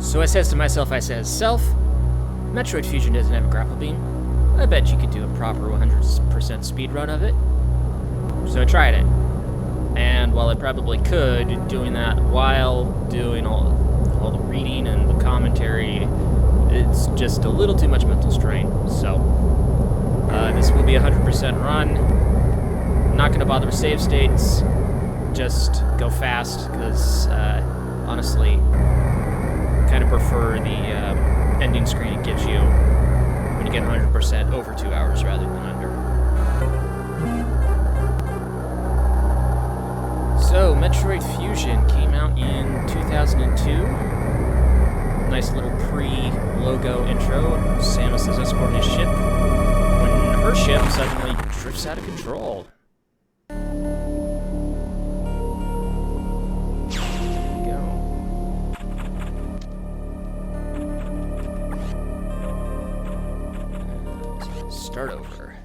So I says to myself, Self, Metroid Fusion doesn't have a grapple beam. I bet you could do a proper 100% speed run of it. So I tried it. And while I probably could, doing that while doing all the reading and the commentary, it's just a little too much mental strain. So this will be a 100% run. I'm not going to bother with save states. Just go fast, because honestly, I kind of prefer the ending screen it gives you when you get 100% over 2 hours rather than under. So, Metroid Fusion came out in 2002. Nice little pre-logo intro. Samus is escorting his ship when her ship suddenly drifts out of control. Start over.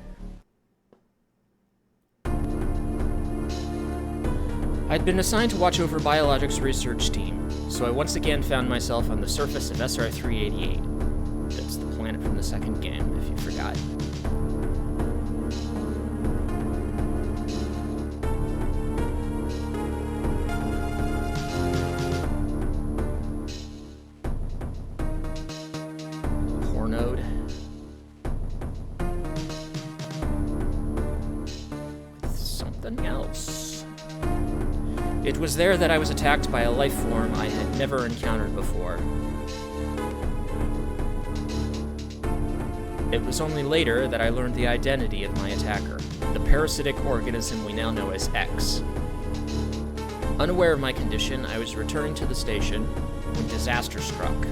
I'd been assigned to watch over Biologics' research team, so I once again found myself on the surface of SR-388. That's the planet from the second game, if you forgot. Hornode. Something else. It was there that I was attacked by a life form I had never encountered before. It was only later that I learned the identity of my attacker, the parasitic organism we now know as X. Unaware of my condition, I was returning to the station when disaster struck.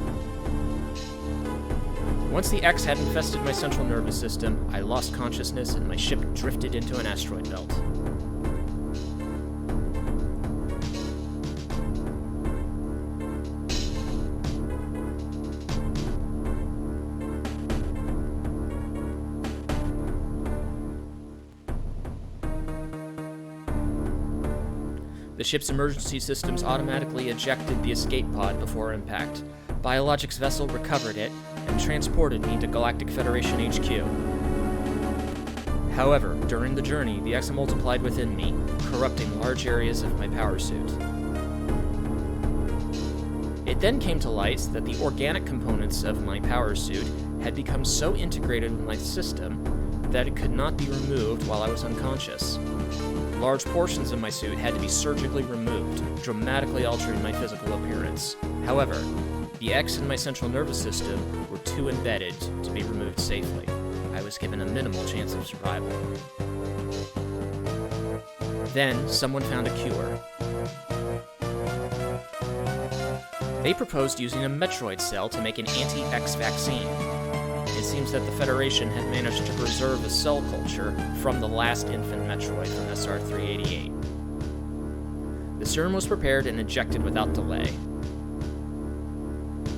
Once the X had infested my central nervous system, I lost consciousness and my ship drifted into an asteroid belt. The ship's emergency systems automatically ejected the escape pod before impact. Biologics' vessel recovered it and transported me to Galactic Federation HQ. However, during the journey, the X multiplied within me, corrupting large areas of my power suit. It then came to light that the organic components of my power suit had become so integrated with my system that it could not be removed while I was unconscious. Large portions of my suit had to be surgically removed, dramatically altering my physical appearance. However, the X in my central nervous system were too embedded to be removed safely. I was given a minimal chance of survival. Then, someone found a cure. They proposed using a Metroid cell to make an anti-X vaccine. It seems that the Federation had managed to preserve a cell culture from the last infant Metroid from SR-388. The serum was prepared and injected without delay.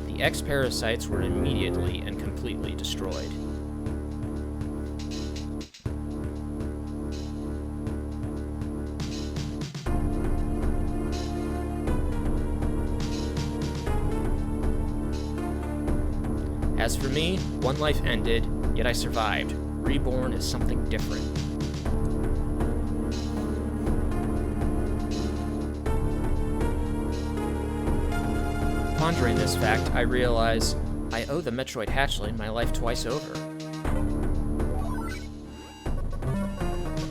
The X parasites were immediately and completely destroyed. As for me, one life ended, yet I survived. Reborn is something different. Pondering this fact, I realize I owe the Metroid hatchling my life twice over.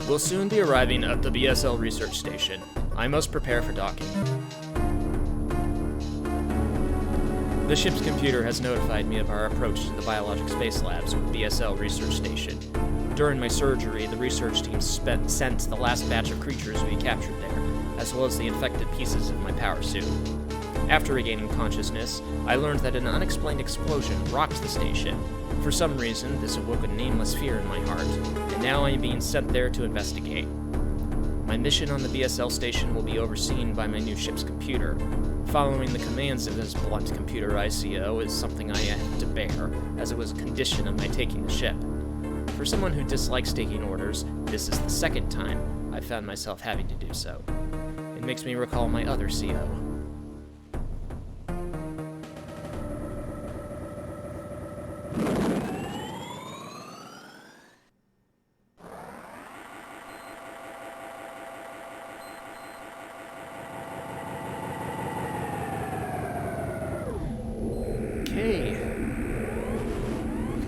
We'll soon be arriving at the BSL research station. I must prepare for docking. The ship's computer has notified me of our approach to the biologic space labs with BSL research station. During my surgery, the research team sent the last batch of creatures we captured there, as well as the infected pieces of my power suit. After regaining consciousness, I learned that an unexplained explosion rocked the station. For some reason, this awoke a nameless fear in my heart, and now I am being sent there to investigate. My mission on the BSL station will be overseen by my new ship's computer. Following the commands of this blunt computer ICO is something I have to bear, as it was a condition of my taking the ship. For someone who dislikes taking orders, this is the second time I've found myself having to do so. It makes me recall my other CO.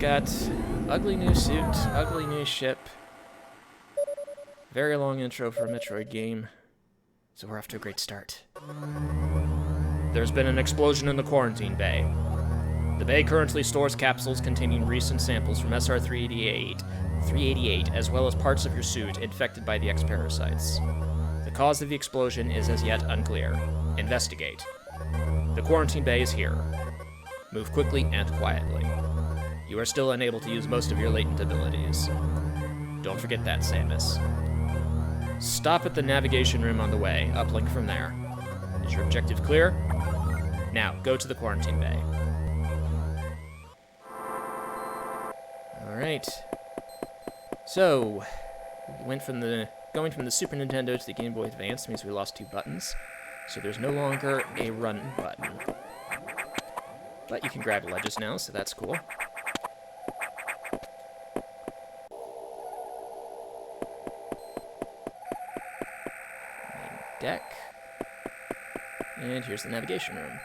got ugly new suit, ugly new ship. Very long intro for a Metroid game. So we're off to a great start. There's been an explosion in the quarantine bay. The bay currently stores capsules containing recent samples from SR-388, as well as parts of your suit infected by the X parasites. The cause of the explosion is as yet unclear. Investigate. The quarantine bay is here. Move quickly and quietly. You are still unable to use most of your latent abilities. Don't forget that, Samus. Stop at the navigation room on the way. Uplink from there. Is your objective clear? Now, go to the quarantine bay. Alright. So, going from the Super Nintendo to the Game Boy Advance means we lost 2 buttons. So there's no longer a run button. But you can grab ledges now, so that's cool. Main deck. And here's the navigation room.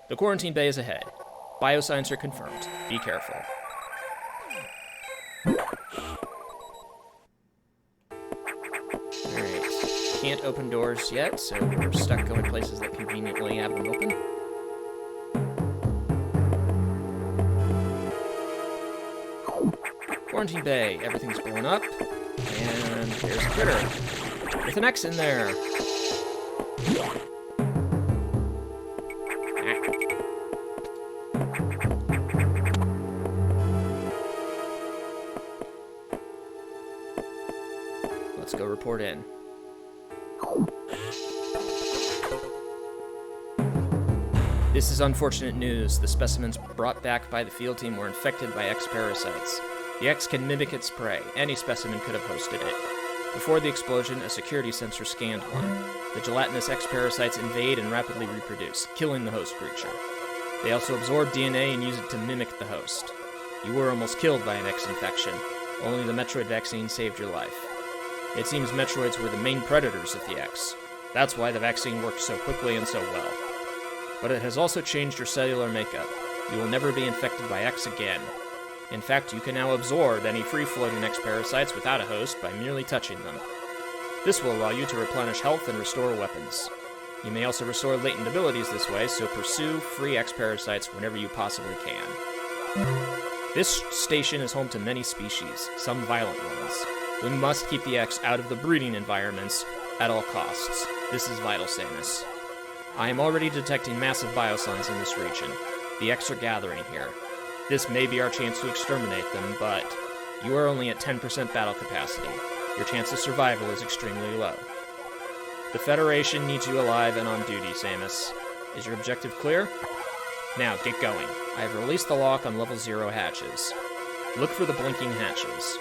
The quarantine bay is ahead. Biosigns are confirmed. Be careful. Alright. Can't open doors yet, so we're stuck going places that conveniently have them open. Quarantine bay. Everything's blown up. And there's a critter. With an X in there. Let's go report in. This is unfortunate news. The specimens brought back by the field team were infected by X parasites. The X can mimic its prey. Any specimen could have hosted it. Before the explosion, a security sensor scanned one. The gelatinous X parasites invade and rapidly reproduce, killing the host creature. They also absorb DNA and use it to mimic the host. You were almost killed by an X infection. Only the Metroid vaccine saved your life. It seems Metroids were the main predators of the X. That's why the vaccine worked so quickly and so well. But it has also changed your cellular makeup. You will never be infected by X again. In fact, you can now absorb any free-floating X parasites without a host by merely touching them. This will allow you to replenish health and restore weapons. You may also restore latent abilities this way, so pursue free X parasites whenever you possibly can. This station is home to many species, some violent ones. We must keep the X out of the breeding environments at all costs. This is vital, Samus. I am already detecting massive biosigns in this region. The X are gathering here. This may be our chance to exterminate them, but you are only at 10% battle capacity. Your chance of survival is extremely low. The Federation needs you alive and on duty, Samus. Is your objective clear? Now, get going. I have released the lock on level 0 hatches. Look for the blinking hatches.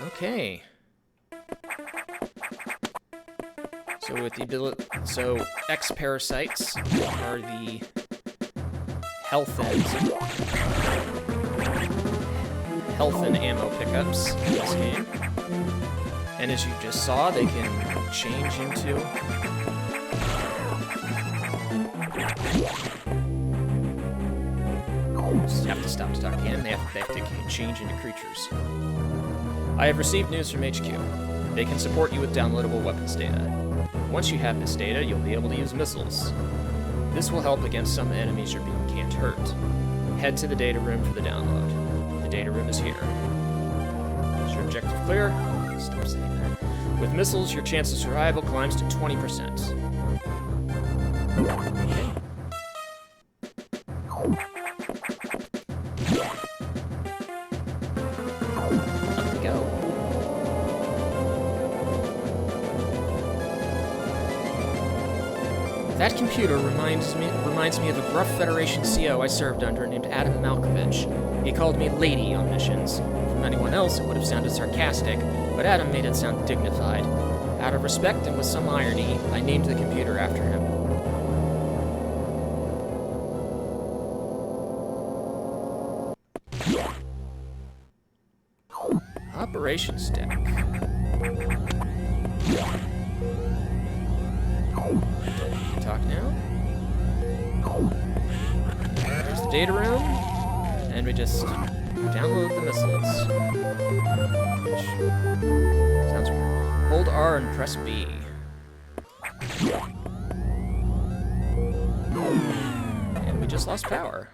Okay. So X parasites are the health and ammo pickups in this game. And as you just saw, they can change into just have to stop talking. They have to change into creatures. I have received news from HQ. They can support you with downloadable weapons data. Once you have this data, you'll be able to use missiles. This will help against some enemies your beam can't hurt. Head to the data room for the download. The data room is here. Is your objective clear? Stop saying that. With missiles, your chance of survival climbs to 20%. Okay. Up we go. That computer reminds me of a gruff Federation CO I served under named Adam Malkovich. He called me Lady on missions. From anyone else, it would have sounded sarcastic, but Adam made it sound dignified. Out of respect and with some irony, I named the computer after him. Operations deck. Talk now? the data room, and we just download the missiles. Which sounds weird. Hold R and press B. And we just lost power.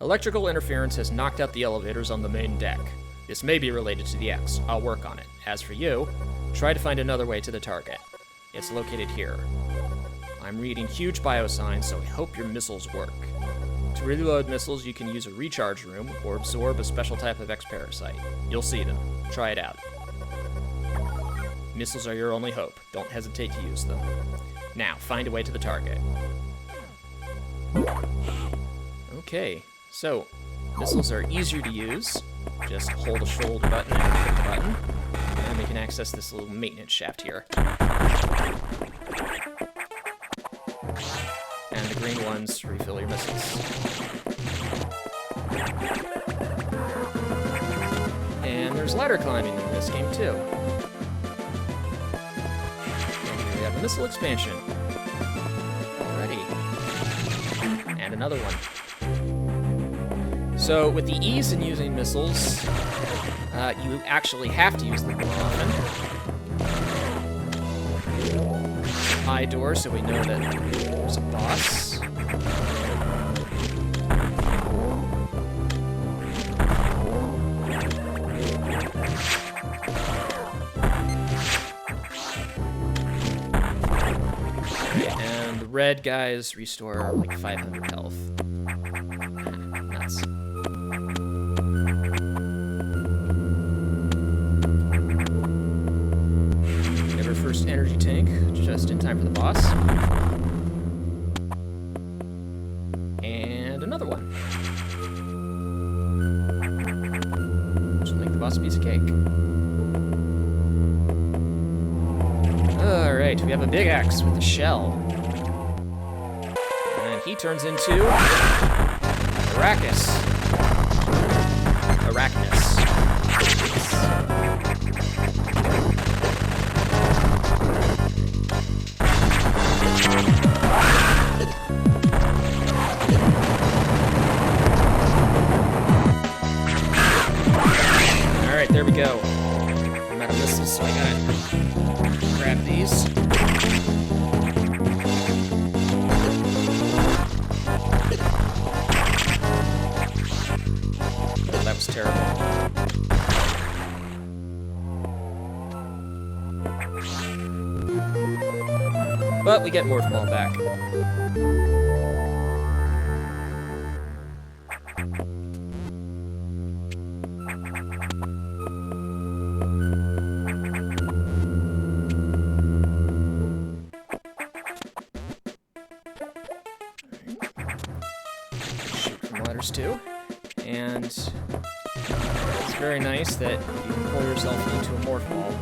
Electrical interference has knocked out the elevators on the main deck. This may be related to the X. I'll work on it. As for you, try to find another way to the target. It's located here. I'm reading huge biosigns, so I hope your missiles work. To reload missiles, you can use a recharge room or absorb a special type of X-parasite. You'll see them. Try it out. Missiles are your only hope. Don't hesitate to use them. Now, find a way to the target. Okay, so missiles are easier to use. Just hold the shoulder button and hit the button, and we can access this little maintenance shaft here. And the green ones refill your missiles. And there's ladder climbing in this game too. And here we have a missile expansion. Alrighty. And another one. So with the ease in using missiles, you actually have to use them more often. Eye door, so we know that there's a boss. And the red guys restore like 500 health. Nuts. First energy tank, just in time for the boss. And another one. Which will make the boss a piece of cake. Alright, we have a big axe with a shell. And he turns into Arrakis. Arachnus. There we go. I'm out of missiles, so I gotta grab these. Oh, that was terrible. But we get Morph Ball back. Too, and it's very nice that you can pull yourself into a morph ball.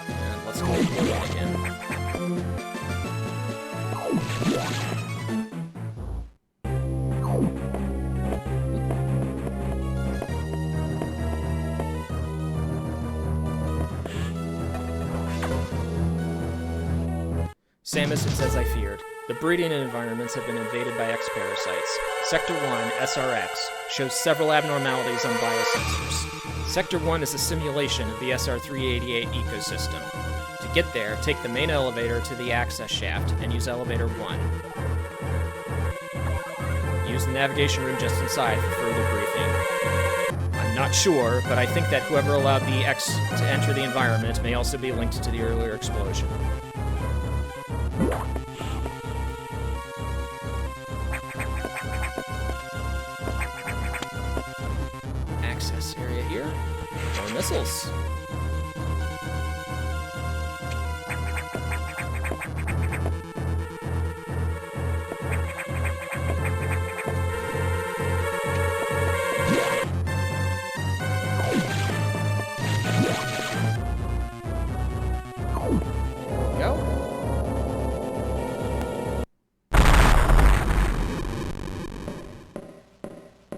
And let's go play it again. Samus, it's as I feared. The breeding environments have been invaded by X-parasites. Sector 1, SRX, shows several abnormalities on biosensors. Sector 1 is a simulation of the SR-388 ecosystem. To get there, take the main elevator to the access shaft and use elevator 1. Use the navigation room just inside for further briefing. I'm not sure, but I think that whoever allowed the X to enter the environment may also be linked to the earlier explosion. Access area here. More missiles.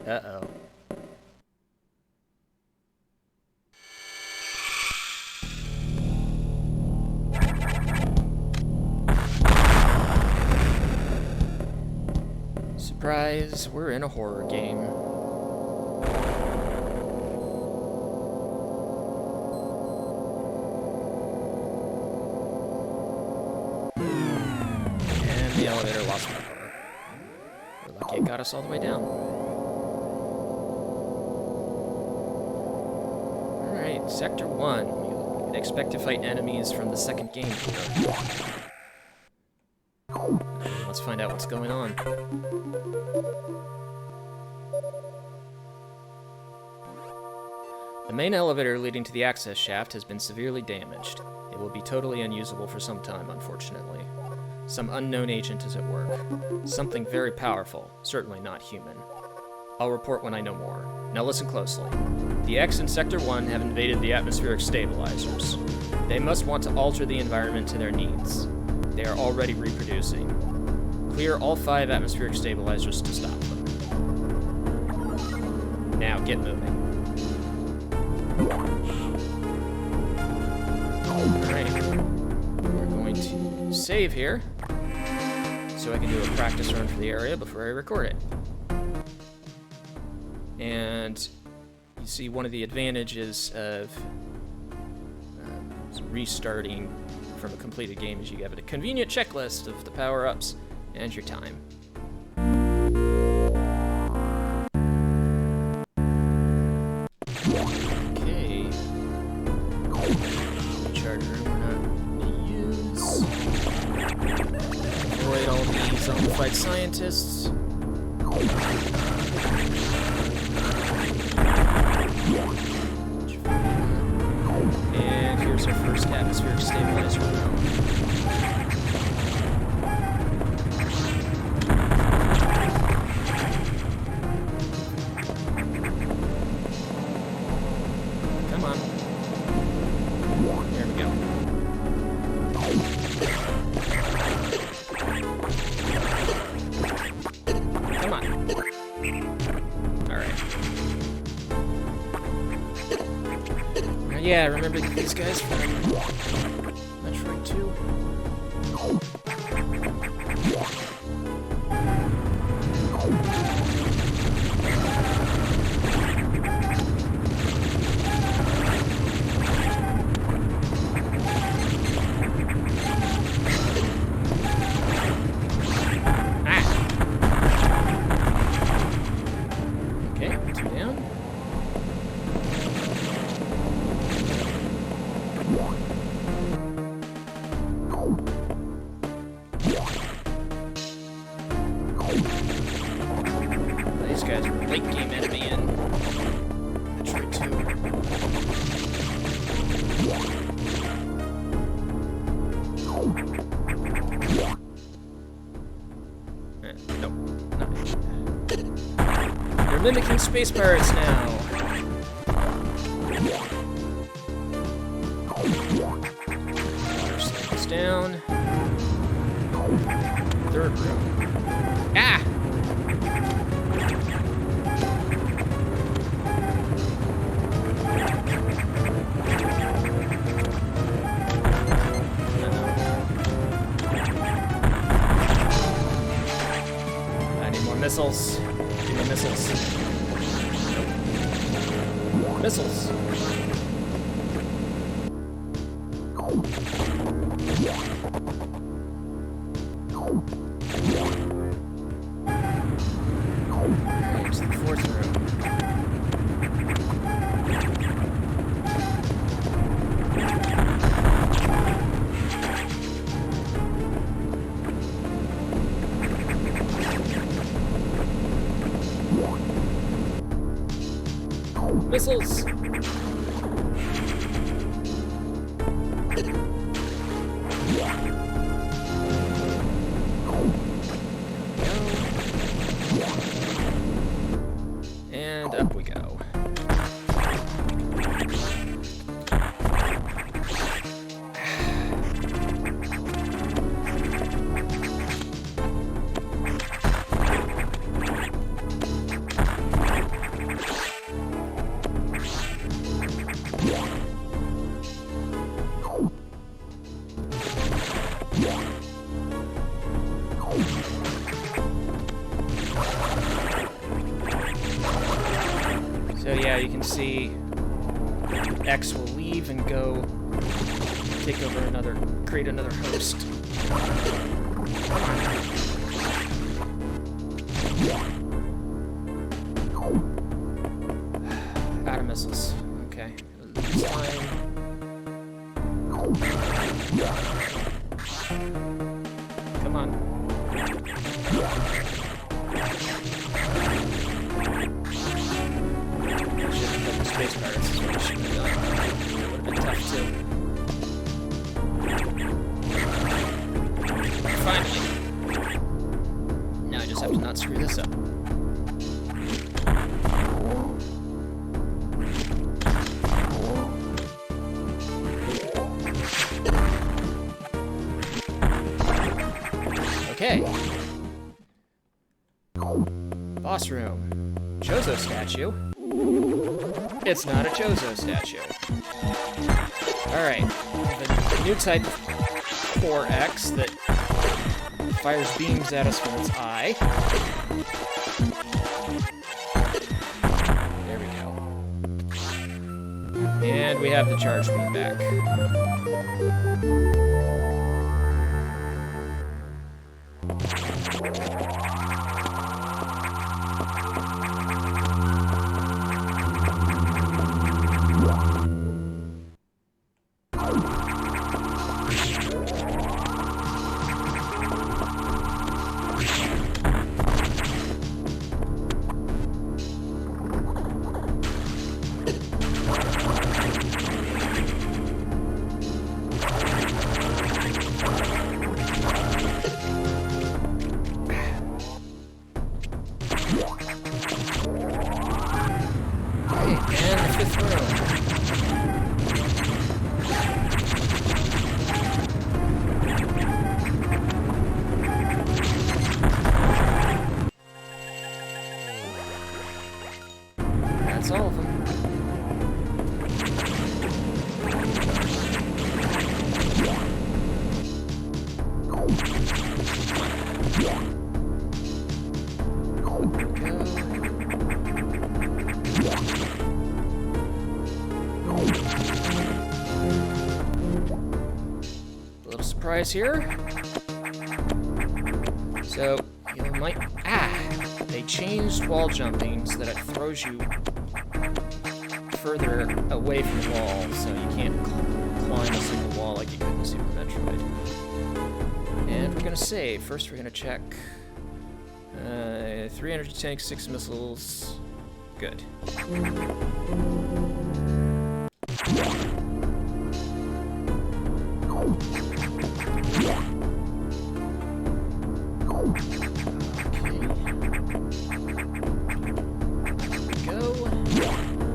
Uh-oh. Surprise, we're in a horror game. And the elevator lost power. We're lucky it got us all the way down. Alright, Sector 1. You can expect to fight enemies from the second game here. Let's find out what's going on. The main elevator leading to the access shaft has been severely damaged. It will be totally unusable for some time, unfortunately. Some unknown agent is at work. Something very powerful, certainly not human. I'll report when I know more. Now listen closely. The X in Sector 1 have invaded the atmospheric stabilizers. They must want to alter the environment to their needs. They are already reproducing. Clear all 5 atmospheric stabilizers to stop them. Now get moving. Alright. We're going to save here, so I can do a practice run for the area before I record it. And you see one of the advantages of restarting from a completed game is you have a convenient checklist of the power-ups and your time. Okay. Charge room we're not going to use. Avoid all the zombified scientists. And here's our first atmospheric stabilizer round. Come on. There we go. Come on. Alright. Yeah, remember these guys from Metroid 2? Okay, 2 down. These guys are a late game enemy in Metroid 2. Nope, not it. They're mimicking space pirates now. Water slows down. Third room. Ah! I need more missiles. Give me missiles. Missiles. Here's the fourth room. Missiles! And up we go. see, X will leave and go take over create another host. Out of missiles. Okay. This line. Come on. Space pirates is what I should have done. It would have been tough too. Finally. Now I just have to not screw this up. Okay. Boss room. Chozo statue. It's not a Chozo statue. Alright. The new type of 4X that fires beams at us from its eye. There we go. And we have the charge beam back. That's all of them. A little surprise here. So, you might... They changed wall jumping so that it throws you further away from the wall, so you can't climb a single wall like you could in Super Metroid. And we're gonna save. First, we're gonna check 3 energy tanks, 6 missiles. Good.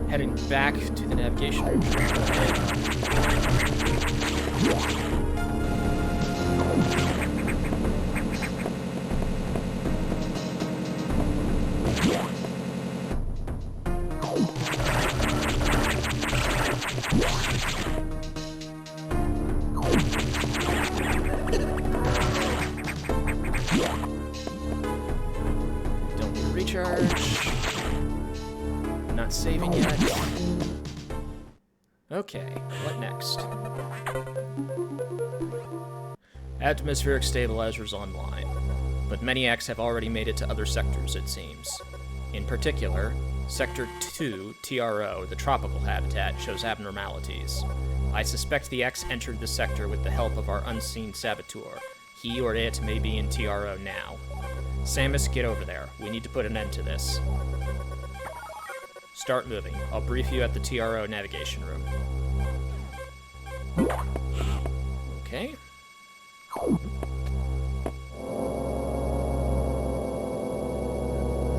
Heading back to the navigation room. Don't need to recharge. Not saving yet. Okay, what next? Atmospheric stabilizers online, but many X have already made it to other sectors, it seems. In particular, Sector 2, TRO, the tropical habitat, shows abnormalities. I suspect the X entered the sector with the help of our unseen saboteur. He or it may be in TRO now. Samus, get over there. We need to put an end to this. Start moving. I'll brief you at the TRO navigation room. Okay.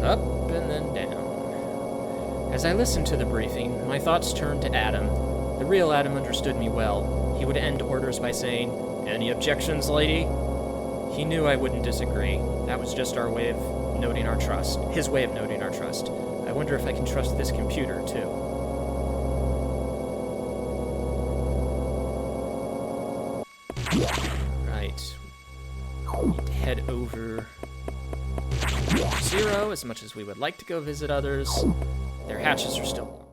Up and then down. As I listened to the briefing, my thoughts turned to Adam. The real Adam understood me well. He would end orders by saying, "Any objections, lady?" He knew I wouldn't disagree. That was just our way of noting our trust. His way of noting our trust. I wonder if I can trust this computer, too. Right. We need to head over Zero, as much as we would like to go visit others. Their hatches are still